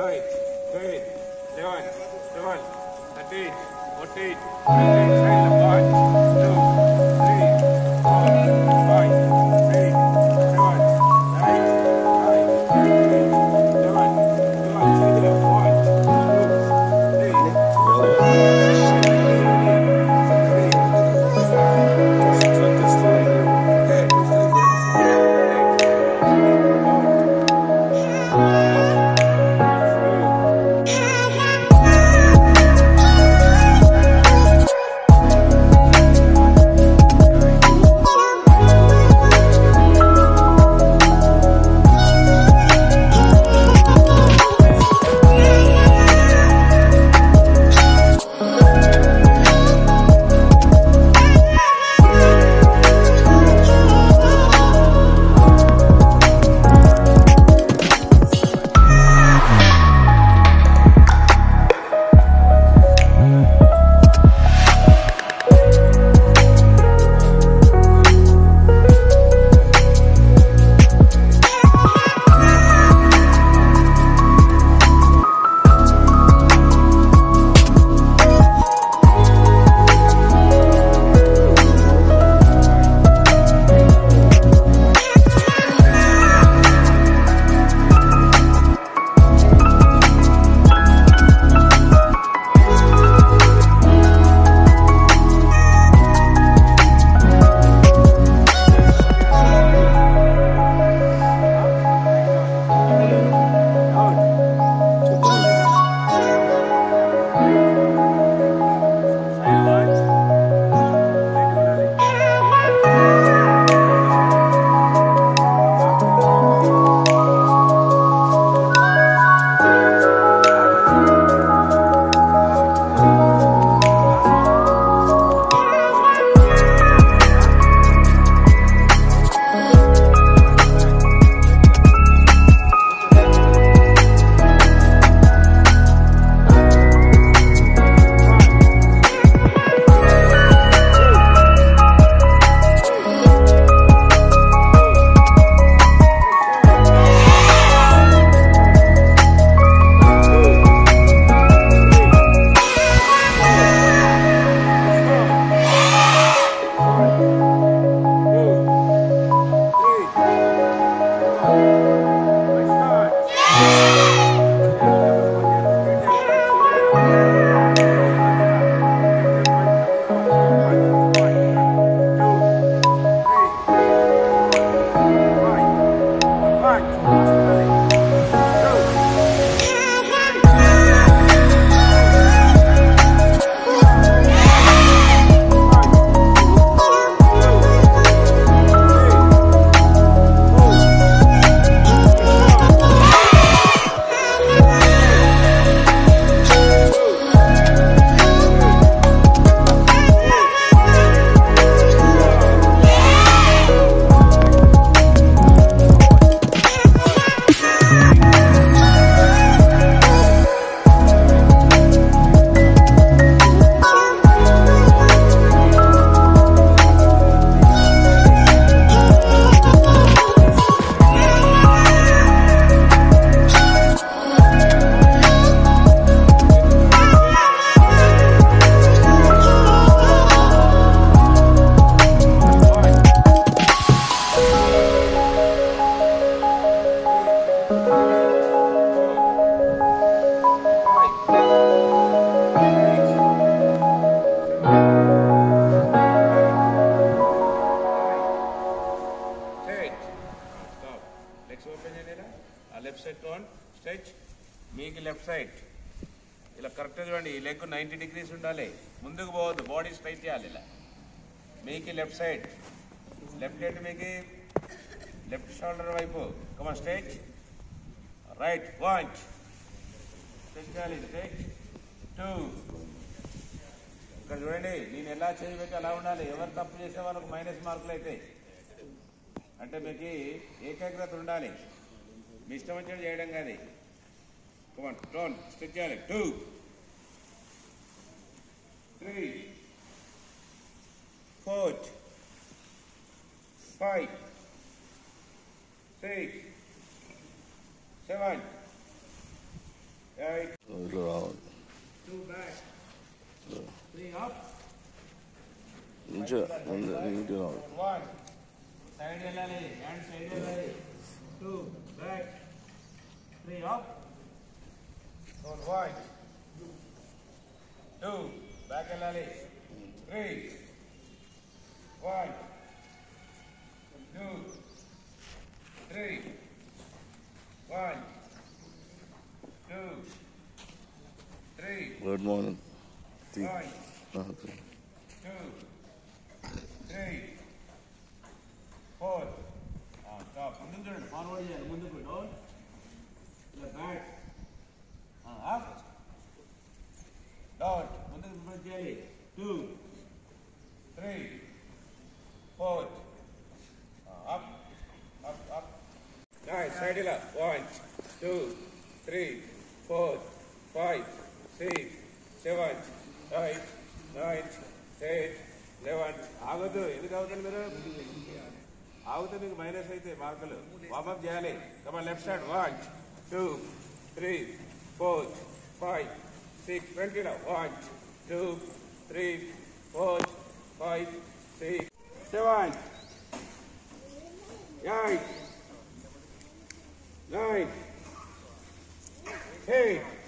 8, 10, 11, 12, 13, 14, 15, 1, 2, 3, 4, 5, 6, 7, 8, 9, 10, 11, 12, 1, 2, 3, 4, left side turn stretch మీకు left side ఇలా కరెక్ట్గా చూడండి. ఈ లెగ్ 90 డిగ్రీస్ ఉండాలి, ముందుకు పోవద్దు, బాడీ స్ట్రైట్ చేయాలి. ఇలా మీకు లెఫ్ట్ సైడ్, లెఫ్ట్ హెడ్ మీకు లెఫ్ట్ షోల్డర్ వైపు. కమాన్ స్ట్రెచ్ రైట్ పాయింట్ స్ట్రెచ్ చేయాలి. స్ట్రెచ్ 2. ఇక్కడ చూడండి, నేను ఎలా చేయబెట్టి అలా ఉండాలి. ఎవరు తప్పు చేసే వాళ్ళకు మైనస్ మార్కులు అయితే, అంటే మీకు ఏకాగ్రత ఉండాలి, మీ ఇష్టం వచ్చినట్టు చేయడం కాదు. కమాన్ టర్న్ స్ట్రెచ్ చేయాలి. 2 3 4 5 6 7 మంచిగా ఉంది, నీట్గా ఉంది. 1 సైడ్ వెళ్ళాలి, హ్యాండ్ సైడ్ వెళ్ళాలి. 2 బ్యాక్. 3 అప్. 1 2 బ్యాక్ వెళ్ళాలి. 3 1 2 3 1 2 3 గుడ్ మార్నింగ్. 1 2 3 4 స్టాప్. ముందుకు చూడండి, ఫార్వర్డ్ చేయాలి, ముందుకు డౌన్, ఇలా బ్యాక్ అప్ డౌన్, ముందుకు ప్రెస్ చేయాలి. 2 3 4 అప్ అప్ అప్. సైడ్ ఇలా 1 2 3 4 5 6 7 8 9 10 11. ఆగొద్దు. ఎందుకు అవుతుంది మీరు? ఆగితే మీకు మైనస్ అయితే మార్కులు. వామప్ చేయాలి. కమా లెఫ్ట్ సైడ్ 1 2 3 4 5 6 20 now 1 2 3 4 5 6 7 8 9 8